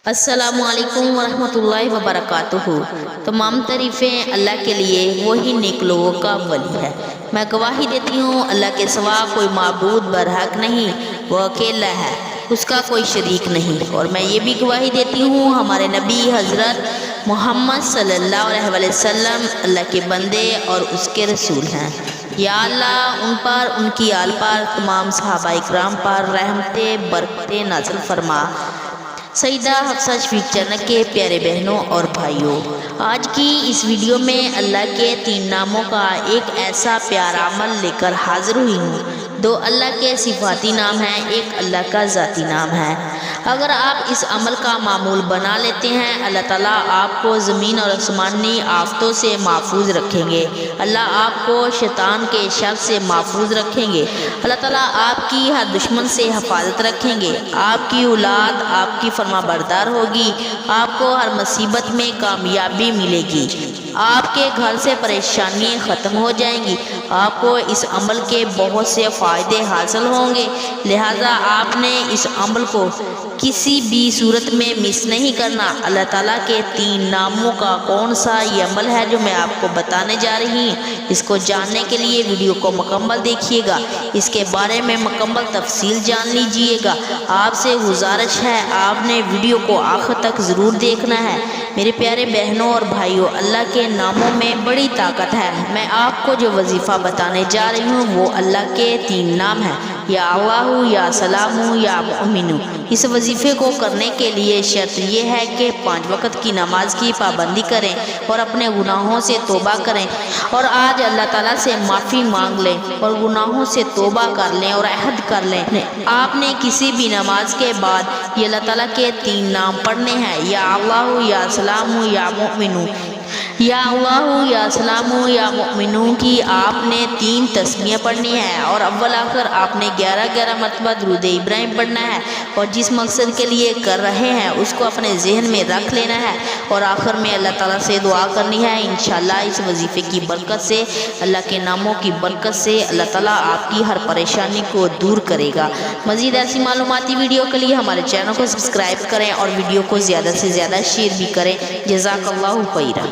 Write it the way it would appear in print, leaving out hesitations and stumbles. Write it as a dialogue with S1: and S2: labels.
S1: السلام علیکم ورحمۃ اللہ وبرکاتہ۔ تمام تعریفیں اللہ کے لیے، وہی نیک لوگوں کا ولی ہے۔ میں گواہی دیتی ہوں اللہ کے سوا کوئی معبود برحق نہیں، وہ اکیلا ہے، اس کا کوئی شریک نہیں۔ اور میں یہ بھی گواہی دیتی ہوں ہمارے نبی حضرت محمد صلی اللہ علیہ وسلم اللہ کے بندے اور اس کے رسول ہیں۔ یا اللہ ان پر، ان کی آل پر، تمام صحابہ اکرام پر رحمتیں برکتیں نازل فرما۔ سیدہ حفصہ شفیق جنت کے پیارے بہنوں اور بھائیوں، آج کی اس ویڈیو میں اللہ کے 3 ناموں کا ایک ایسا پیارا عمل لے کر حاضر ہوئی ہوں۔ 2 اللہ کے صفاتی نام ہیں، ایک اللہ کا ذاتی نام ہے۔ اگر آپ اس عمل کا معمول بنا لیتے ہیں، اللہ تعالیٰ آپ کو زمین اور آسمانی آفتوں سے محفوظ رکھیں گے۔ اللہ آپ کو شیطان کے شر سے محفوظ رکھیں گے۔ اللہ تعالیٰ آپ کی ہر دشمن سے حفاظت رکھیں گے۔ آپ کی اولاد آپ کی فرما بردار ہوگی۔ آپ کو ہر مصیبت میں کامیابی ملے گی۔ آپ کے گھر سے پریشانیاں ختم ہو جائیں گی۔ آپ کو اس عمل کے بہت سے فائدے حاصل ہوں گے، لہٰذا آپ نے اس عمل کو کسی بھی صورت میں مس نہیں کرنا۔ اللہ تعالیٰ کے 3 ناموں کا کون سا یہ عمل ہے جو میں آپ کو بتانے جا رہی ہوں، اس کو جاننے کے لیے ویڈیو کو مکمل دیکھیے گا، اس کے بارے میں مکمل تفصیل جان لیجیے گا۔ آپ سے گزارش ہے، آپ نے ویڈیو کو آخر تک ضرور دیکھنا ہے۔ میرے پیارے بہنوں اور بھائیوں، اللہ کے ناموں میں بڑی طاقت ہے۔ میں آپ کو جو وظیفہ بتانے جا رہی ہوں وہ اللہ کے 3 نام ہیں، یا اللہ، یا سلام، یا مؤمن۔ اس وظیفے کو کرنے کے لیے شرط یہ ہے کہ 5 وقت کی نماز کی پابندی کریں اور اپنے گناہوں سے توبہ کریں، اور آج اللہ تعالیٰ سے معافی مانگ لیں اور گناہوں سے توبہ کر لیں اور عہد کر لیں۔ آپ نے کسی بھی نماز کے بعد یہ اللہ تعالیٰ کے 3 نام پڑھنے ہیں، یا اللہ، یا سلام، یا مؤمن۔ یا اللہ، یا سلام، یا مؤمن کی آپ نے 3 تسمیہ پڑھنی ہے، اور اول آخر آپ نے 11 مرتبہ درود ابراہیم پڑھنا ہے، اور جس مقصد کے لیے کر رہے ہیں اس کو اپنے ذہن میں رکھ لینا ہے، اور آخر میں اللہ تعالیٰ سے دعا کرنی ہے۔ انشاءاللہ اس وظیفے کی برکت سے، اللہ کے ناموں کی برکت سے اللہ تعالیٰ آپ کی ہر پریشانی کو دور کرے گا۔ مزید ایسی معلوماتی ویڈیو کے لیے ہمارے چینل کو سبسکرائب کریں اور ویڈیو کو زیادہ سے زیادہ شیئر بھی کریں۔ جزاک اللہ خیرا۔